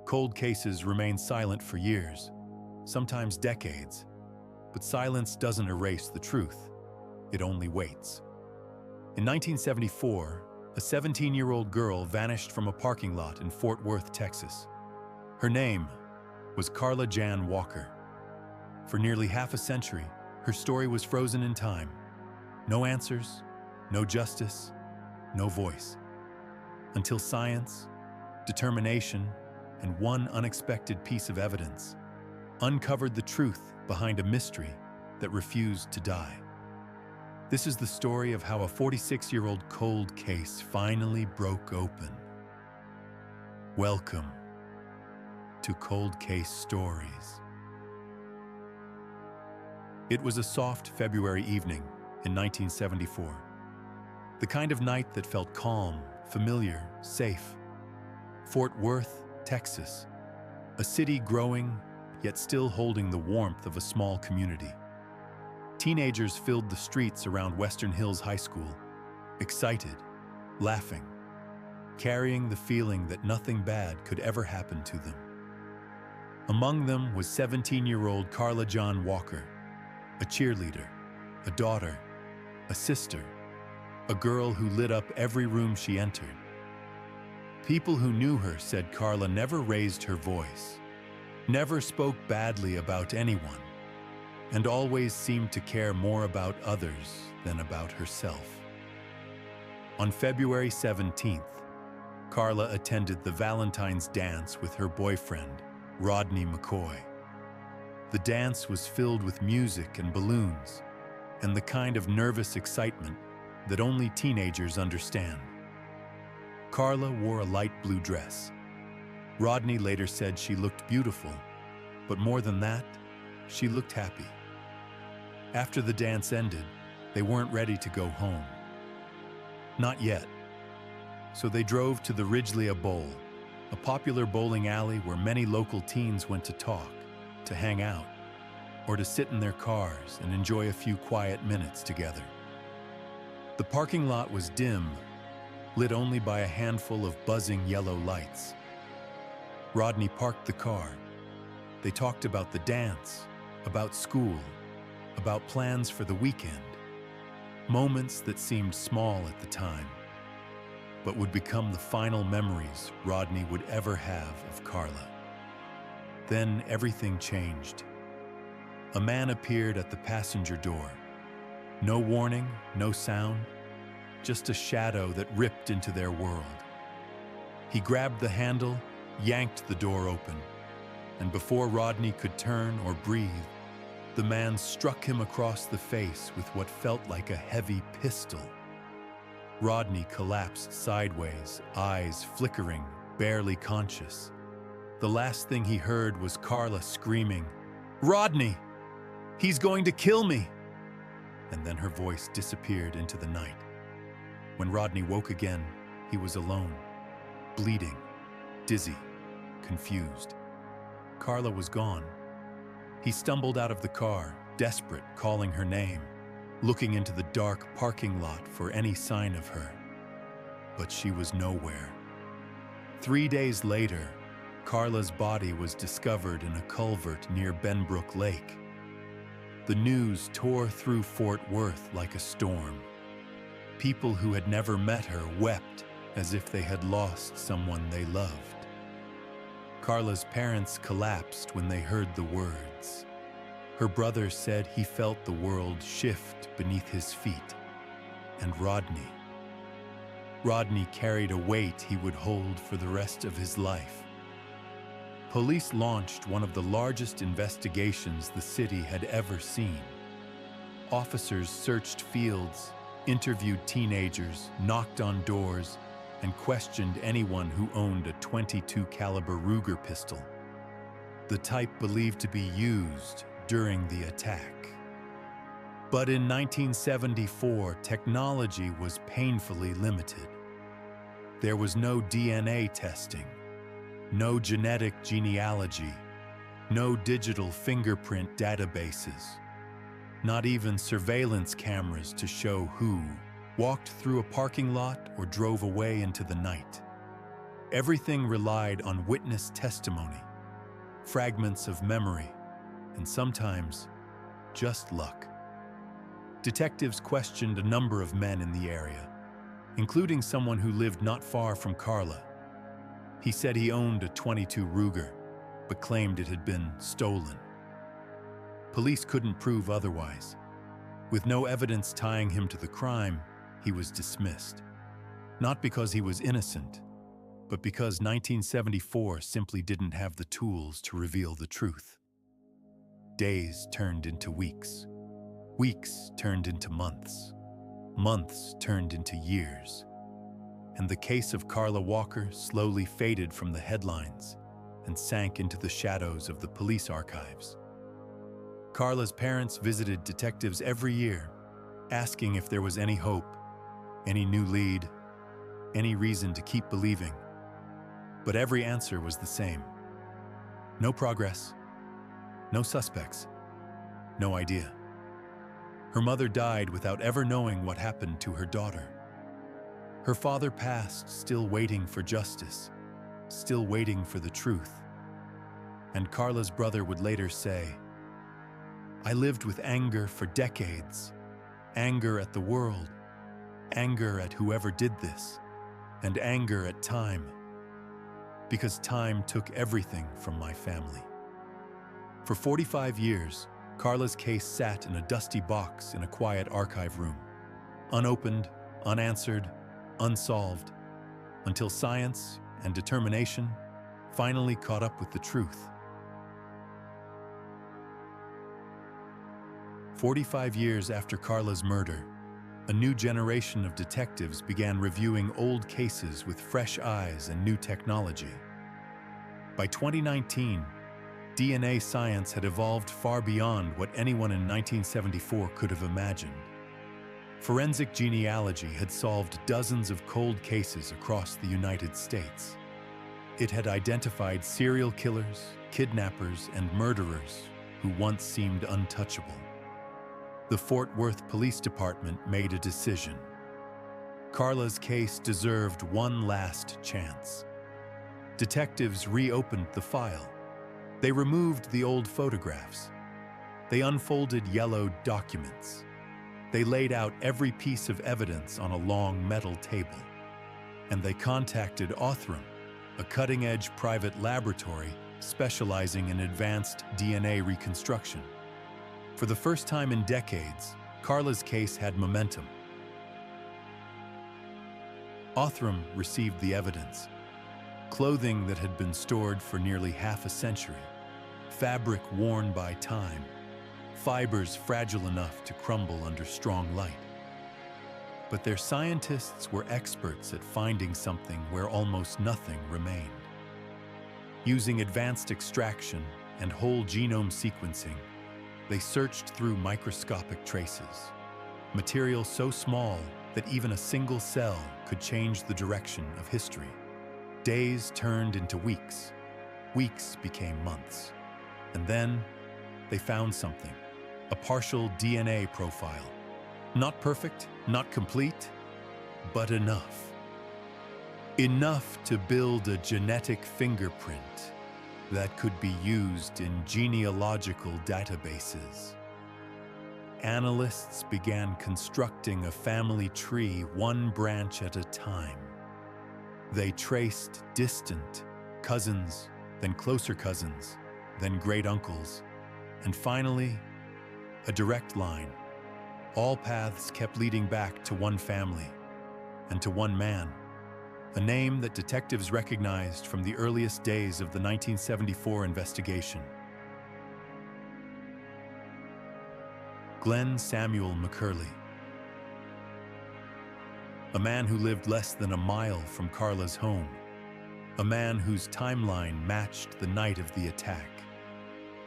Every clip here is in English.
Cold cases remain silent for years, sometimes decades, but silence doesn't erase the truth. It only waits. In 1974, a 17-year-old girl vanished from a parking lot in Fort Worth, Texas. Her name was Carla Jan Walker. For nearly half a century, her story was frozen in time. No answers, no justice, no voice. Until science, determination, and one unexpected piece of evidence uncovered the truth behind a mystery that refused to die. This is the story of how a 46-year-old cold case finally broke open. Welcome to Cold Case Stories. It was a soft February evening in 1974. The kind of night that felt calm, familiar, safe. Fort Worth, Texas, a city growing, yet still holding the warmth of a small community. Teenagers filled the streets around Western Hills High School, excited, laughing, carrying the feeling that nothing bad could ever happen to them. Among them was 17-year-old Carla Jan Walker, a cheerleader, a daughter, a sister, a girl who lit up every room she entered. People who knew her said Carla never raised her voice, never spoke badly about anyone, and always seemed to care more about others than about herself. On February 17th, Carla attended the Valentine's dance with her boyfriend, Rodney McCoy. The dance was filled with music and balloons, and the kind of nervous excitement that only teenagers understand. Carla wore a light blue dress. Rodney later said she looked beautiful, but more than that, she looked happy. After the dance ended, they weren't ready to go home. Not yet. So they drove to the Ridgelea Bowl, a popular bowling alley where many local teens went to talk, to hang out, or to sit in their cars and enjoy a few quiet minutes together. The parking lot was dim, lit only by a handful of buzzing yellow lights. Rodney parked the car. They talked about the dance, about school, about plans for the weekend. Moments that seemed small at the time, but would become the final memories Rodney would ever have of Carla. Then everything changed. A man appeared at the passenger door. No warning, no sound, just a shadow that ripped into their world. He grabbed the handle, yanked the door open, and before Rodney could turn or breathe, the man struck him across the face with what felt like a heavy pistol. Rodney collapsed sideways, eyes flickering, barely conscious. The last thing he heard was Carla screaming, "Rodney! He's going to kill me!" And then her voice disappeared into the night. When Rodney woke again, he was alone, bleeding, dizzy, confused. Carla was gone. He stumbled out of the car, desperate, calling her name, looking into the dark parking lot for any sign of her. But she was nowhere. 3 days later, Carla's body was discovered in a culvert near Benbrook Lake. The news tore through Fort Worth like a storm. People who had never met her wept as if they had lost someone they loved. Carla's parents collapsed when they heard the words. Her brother said he felt the world shift beneath his feet. And Rodney carried a weight he would hold for the rest of his life. Police launched one of the largest investigations the city had ever seen. Officers searched fields, interviewed teenagers, knocked on doors, and questioned anyone who owned a .22 caliber Ruger pistol, the type believed to be used during the attack. But in 1974, technology was painfully limited. There was no DNA testing, no genetic genealogy, no digital fingerprint databases, not even surveillance cameras to show who walked through a parking lot or drove away into the night. Everything relied on witness testimony, fragments of memory, and sometimes just luck. Detectives questioned a number of men in the area, including someone who lived not far from Karla. He said he owned a .22 Ruger, but claimed it had been stolen. Police couldn't prove otherwise. With no evidence tying him to the crime, he was dismissed. Not because he was innocent, but because 1974 simply didn't have the tools to reveal the truth. Days turned into weeks. Weeks turned into months. Months turned into years. And the case of Karla Walker slowly faded from the headlines and sank into the shadows of the police archives. Karla's parents visited detectives every year, asking if there was any hope, any new lead, any reason to keep believing. But every answer was the same. No progress, no suspects, no idea. Her mother died without ever knowing what happened to her daughter. Her father passed still waiting for justice, still waiting for the truth. And Karla's brother would later say, "I lived with anger for decades, anger at the world, anger at whoever did this, and anger at time, because time took everything from my family." For 45 years, Karla's case sat in a dusty box in a quiet archive room, unopened, unanswered, unsolved, until science and determination finally caught up with the truth. 45 years after Karla's murder, a new generation of detectives began reviewing old cases with fresh eyes and new technology. By 2019, DNA science had evolved far beyond what anyone in 1974 could have imagined. Forensic genealogy had solved dozens of cold cases across the United States. It had identified serial killers, kidnappers, and murderers who once seemed untouchable. The Fort Worth Police Department made a decision. Karla's case deserved one last chance. Detectives reopened the file. They removed the old photographs. They unfolded yellowed documents. They laid out every piece of evidence on a long metal table. And they contacted Othram, a cutting-edge private laboratory specializing in advanced DNA reconstruction. For the first time in decades, Karla's case had momentum. Othram received the evidence. Clothing that had been stored for nearly half a century, fabric worn by time, fibers fragile enough to crumble under strong light. But their scientists were experts at finding something where almost nothing remained. Using advanced extraction and whole genome sequencing, they searched through microscopic traces, material so small that even a single cell could change the direction of history. Days turned into weeks. Weeks became months. And then they found something, a partial DNA profile. Not perfect, not complete, but enough. Enough to build a genetic fingerprint that could be used in genealogical databases. Analysts began constructing a family tree one branch at a time. They traced distant cousins, then closer cousins, then great-uncles, and finally, a direct line. All paths kept leading back to one family and to one man, a name that detectives recognized from the earliest days of the 1974 investigation. Glenn Samuel McCurley. A man who lived less than a mile from Karla's home. A man whose timeline matched the night of the attack.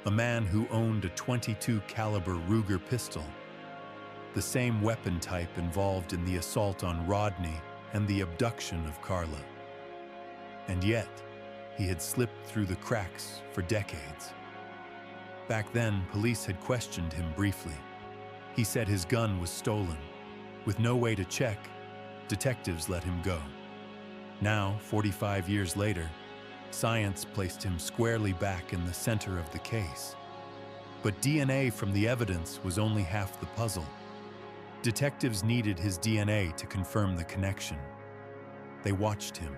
A man who owned a .22 caliber Ruger pistol, the same weapon type involved in the assault on Rodney and the abduction of Karla. And yet, he had slipped through the cracks for decades. Back then, police had questioned him briefly. He said his gun was stolen. With no way to check, detectives let him go. Now, 45 years later, science placed him squarely back in the center of the case. But DNA from the evidence was only half the puzzle. Detectives needed his DNA to confirm the connection. They watched him,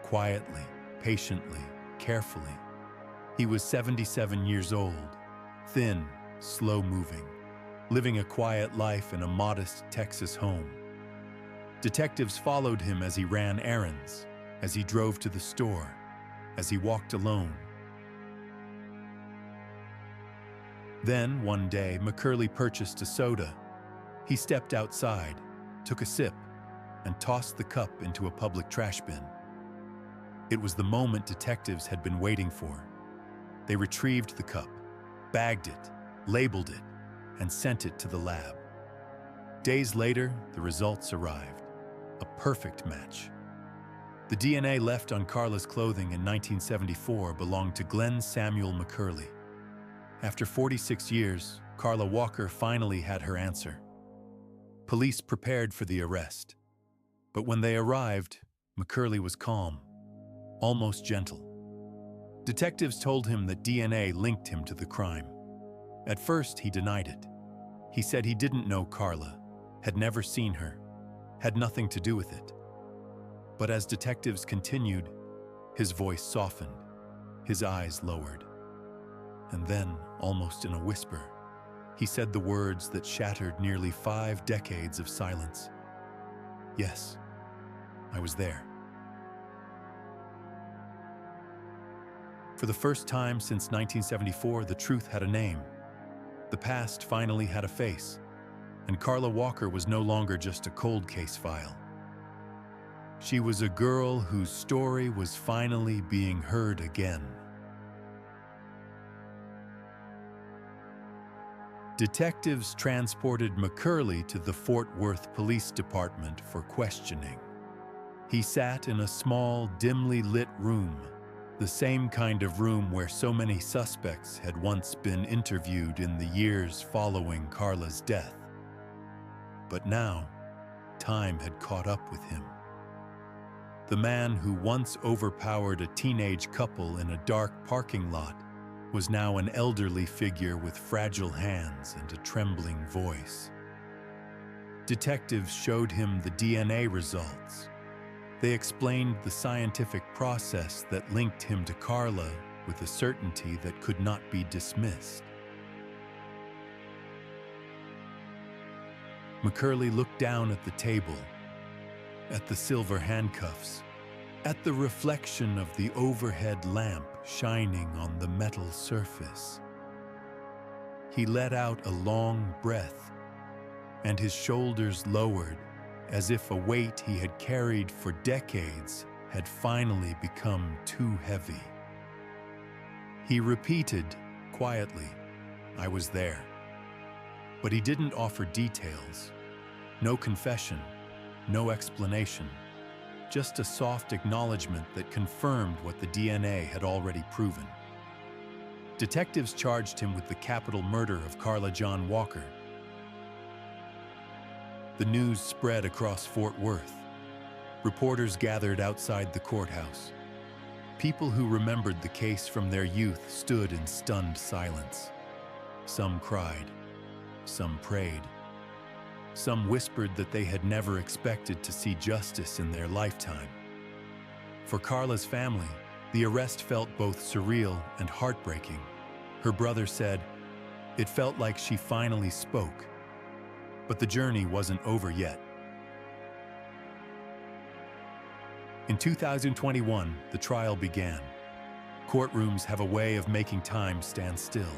quietly, patiently, carefully. He was 77 years old, thin, slow-moving, living a quiet life in a modest Texas home. Detectives followed him as he ran errands, as he drove to the store, as he walked alone. Then, one day, McCurley purchased a soda. He stepped outside, took a sip, and tossed the cup into a public trash bin. It was the moment detectives had been waiting for. They retrieved the cup, bagged it, labeled it, and sent it to the lab. Days later, the results arrived. A perfect match. The DNA left on Carla's clothing in 1974 belonged to Glenn Samuel McCurley. After 46 years, Carla Walker finally had her answer. Police prepared for the arrest. But when they arrived, McCurley was calm, almost gentle. Detectives told him that DNA linked him to the crime. At first, he denied it. He said he didn't know Carla, had never seen her, had nothing to do with it. But as detectives continued, his voice softened, his eyes lowered. And then, almost in a whisper, he said the words that shattered nearly 5 decades of silence. Yes, I was there. For the first time since 1974, the truth had a name. The past finally had a face, and Carla Walker was no longer just a cold case file. She was a girl whose story was finally being heard again. Detectives transported McCurley to the Fort Worth Police Department for questioning. He sat in a small, dimly lit room, the same kind of room where so many suspects had once been interviewed in the years following Carla's death. But now, time had caught up with him. The man who once overpowered a teenage couple in a dark parking lot was now an elderly figure with fragile hands and a trembling voice. Detectives showed him the DNA results. They explained the scientific process that linked him to Carla with a certainty that could not be dismissed. McCurley looked down at the table, at the silver handcuffs, at the reflection of the overhead lamp shining on the metal surface. He let out a long breath, and his shoulders lowered as if a weight he had carried for decades had finally become too heavy. He repeated quietly, "I was there." But he didn't offer details. No confession, no explanation. Just a soft acknowledgement that confirmed what the DNA had already proven. Detectives charged him with the capital murder of Carla John Walker. The news spread across Fort Worth. Reporters gathered outside the courthouse. People who remembered the case from their youth stood in stunned silence. Some cried, some prayed. Some whispered that they had never expected to see justice in their lifetime. For Carla's family, the arrest felt both surreal and heartbreaking. Her brother said, "It felt like she finally spoke." But the journey wasn't over yet. In 2021, the trial began. Courtrooms have a way of making time stand still.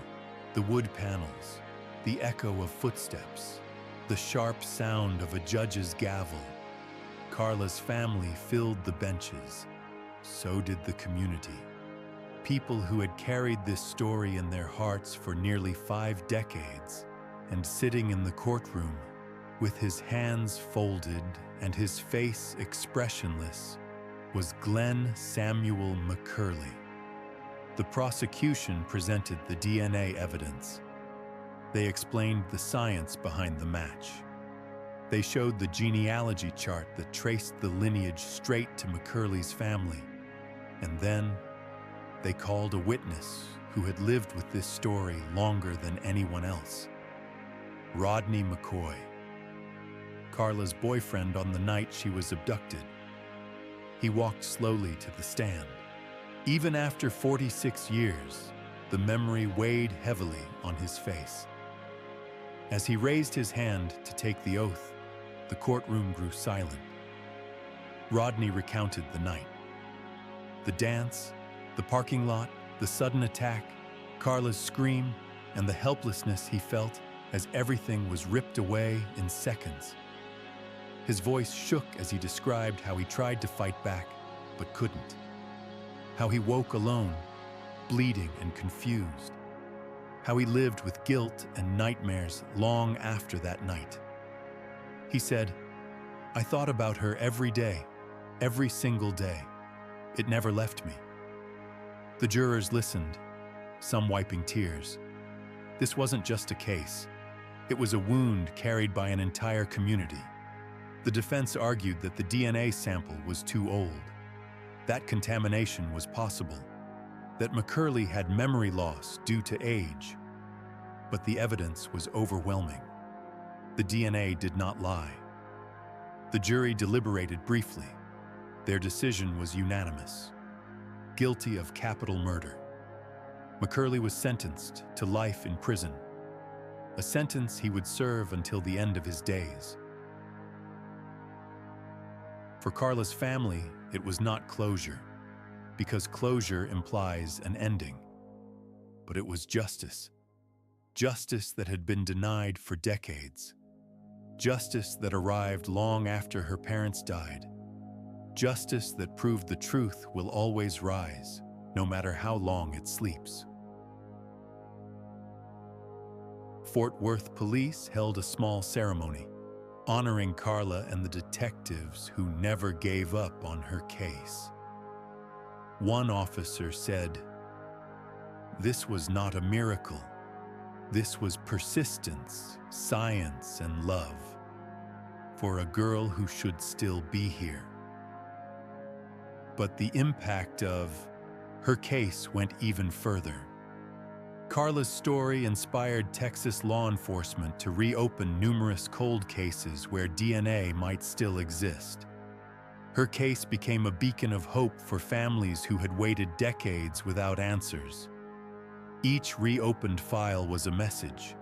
The wood panels, the echo of footsteps, the sharp sound of a judge's gavel. Carla's family filled the benches. So did the community. People who had carried this story in their hearts for nearly 5 decades. And sitting in the courtroom, with his hands folded and his face expressionless, was Glenn Samuel McCurley. The prosecution presented the DNA evidence. They explained the science behind the match. They showed the genealogy chart that traced the lineage straight to McCurley's family. And then they called a witness who had lived with this story longer than anyone else. Rodney McCoy, Carla's boyfriend on the night she was abducted. He walked slowly to the stand. Even after 46 years, the memory weighed heavily on his face. As he raised his hand to take the oath, the courtroom grew silent. Rodney recounted the night. The dance, the parking lot, the sudden attack, Carla's scream, and the helplessness he felt as everything was ripped away in seconds. His voice shook as he described how he tried to fight back, but couldn't. How he woke alone, bleeding and confused. How he lived with guilt and nightmares long after that night. He said, "I thought about her every day, every single day. It never left me." The jurors listened, some wiping tears. This wasn't just a case. It was a wound carried by an entire community. The defense argued that the DNA sample was too old. That contamination was possible. That McCurley had memory loss due to age. But the evidence was overwhelming. The DNA did not lie. The jury deliberated briefly. Their decision was unanimous. Guilty of capital murder. McCurley was sentenced to life in prison, a sentence he would serve until the end of his days. For Carla's family, it was not closure, because closure implies an ending. But it was justice. Justice that had been denied for decades. Justice that arrived long after her parents died. Justice that proved the truth will always rise, no matter how long it sleeps. Fort Worth police held a small ceremony, honoring Carla and the detectives who never gave up on her case. One officer said, "This was not a miracle. This was persistence, science, and love for a girl who should still be here." But the impact of her case went even further. Carla's story inspired Texas law enforcement to reopen numerous cold cases where DNA might still exist. Her case became a beacon of hope for families who had waited decades without answers. Each reopened file was a message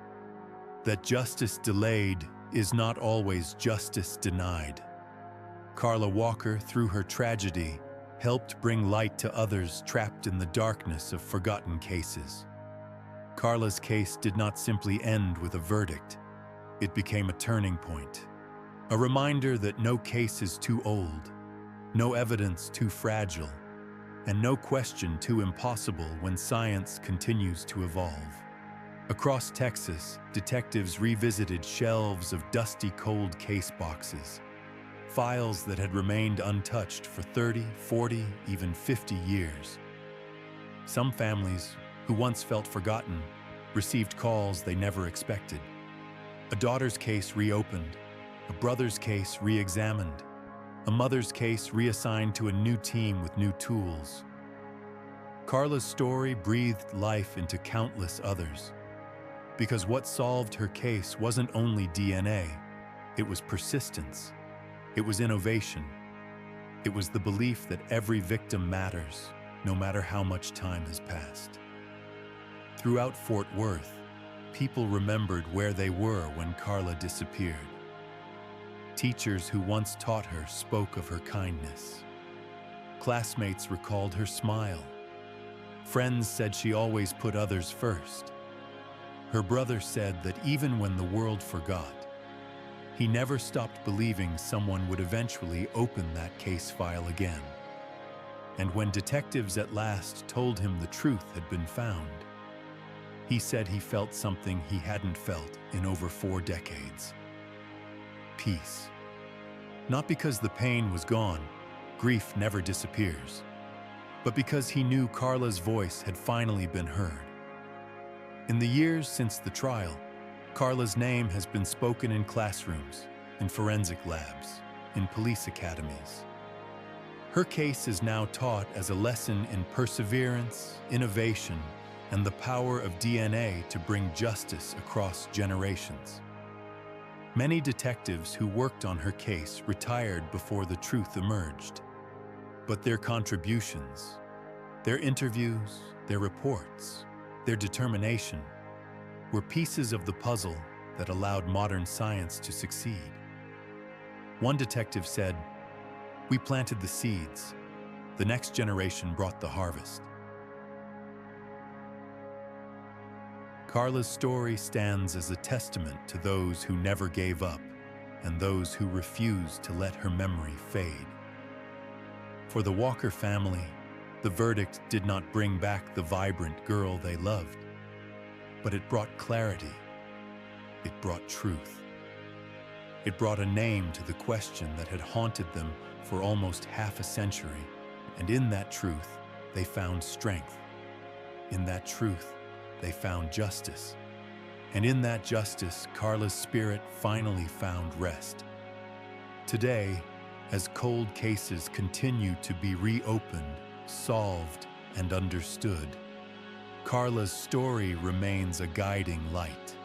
that justice delayed is not always justice denied. Carla Walker, through her tragedy, helped bring light to others trapped in the darkness of forgotten cases. Carla's case did not simply end with a verdict. It became a turning point, a reminder that no case is too old, no evidence too fragile, and no question too impossible when science continues to evolve. Across Texas, detectives revisited shelves of dusty cold case boxes, files that had remained untouched for 30, 40, even 50 years. Some families, who once felt forgotten, received calls they never expected. A daughter's case reopened, a brother's case re-examined, a mother's case reassigned to a new team with new tools. Carla's story breathed life into countless others, because what solved her case wasn't only DNA, it was persistence, it was innovation, it was the belief that every victim matters, no matter how much time has passed. Throughout Fort Worth, people remembered where they were when Carla disappeared. Teachers who once taught her spoke of her kindness. Classmates recalled her smile. Friends said she always put others first. Her brother said that even when the world forgot, he never stopped believing someone would eventually open that case file again. And when detectives at last told him the truth had been found, he said he felt something he hadn't felt in over 4 decades. Peace. Not because the pain was gone, grief never disappears, but because he knew Carla's voice had finally been heard. In the years since the trial, Carla's name has been spoken in classrooms, in forensic labs, in police academies. Her case is now taught as a lesson in perseverance, innovation, and the power of DNA to bring justice across generations. Many detectives who worked on her case retired before the truth emerged. But their contributions, their interviews, their reports, their determination, were pieces of the puzzle that allowed modern science to succeed. One detective said, "We planted the seeds. The next generation brought the harvest." Carla's story stands as a testament to those who never gave up and those who refused to let her memory fade. For the Walker family, the verdict did not bring back the vibrant girl they loved, but it brought clarity. It brought truth. It brought a name to the question that had haunted them for almost half a century, and in that truth, they found strength. In that truth, they found justice. And in that justice, Carla's spirit finally found rest. Today, as cold cases continue to be reopened, solved, and understood, Carla's story remains a guiding light.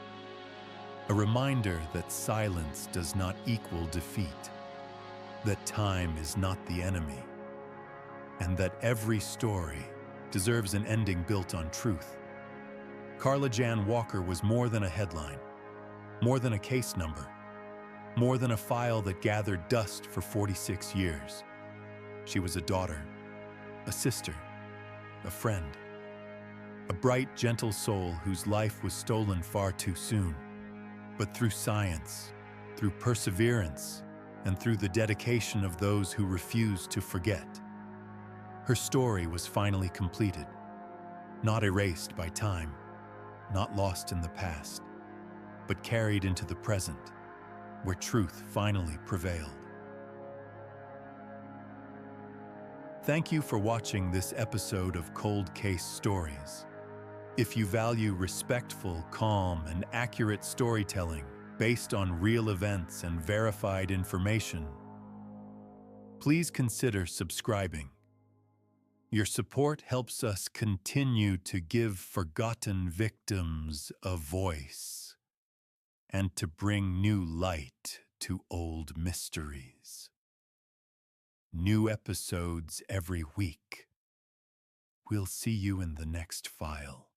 A reminder that silence does not equal defeat, that time is not the enemy, and that every story deserves an ending built on truth. Carla Jan Walker was more than a headline, more than a case number, more than a file that gathered dust for 46 years. She was a daughter, a sister, a friend, a bright, gentle soul whose life was stolen far too soon. But through science, through perseverance, and through the dedication of those who refused to forget, her story was finally completed, not erased by time, not lost in the past, but carried into the present, where truth finally prevailed. Thank you for watching this episode of Cold Case Stories. If you value respectful, calm, and accurate storytelling based on real events and verified information, please consider subscribing. Your support helps us continue to give forgotten victims a voice and to bring new light to old mysteries. New episodes every week. We'll see you in the next file.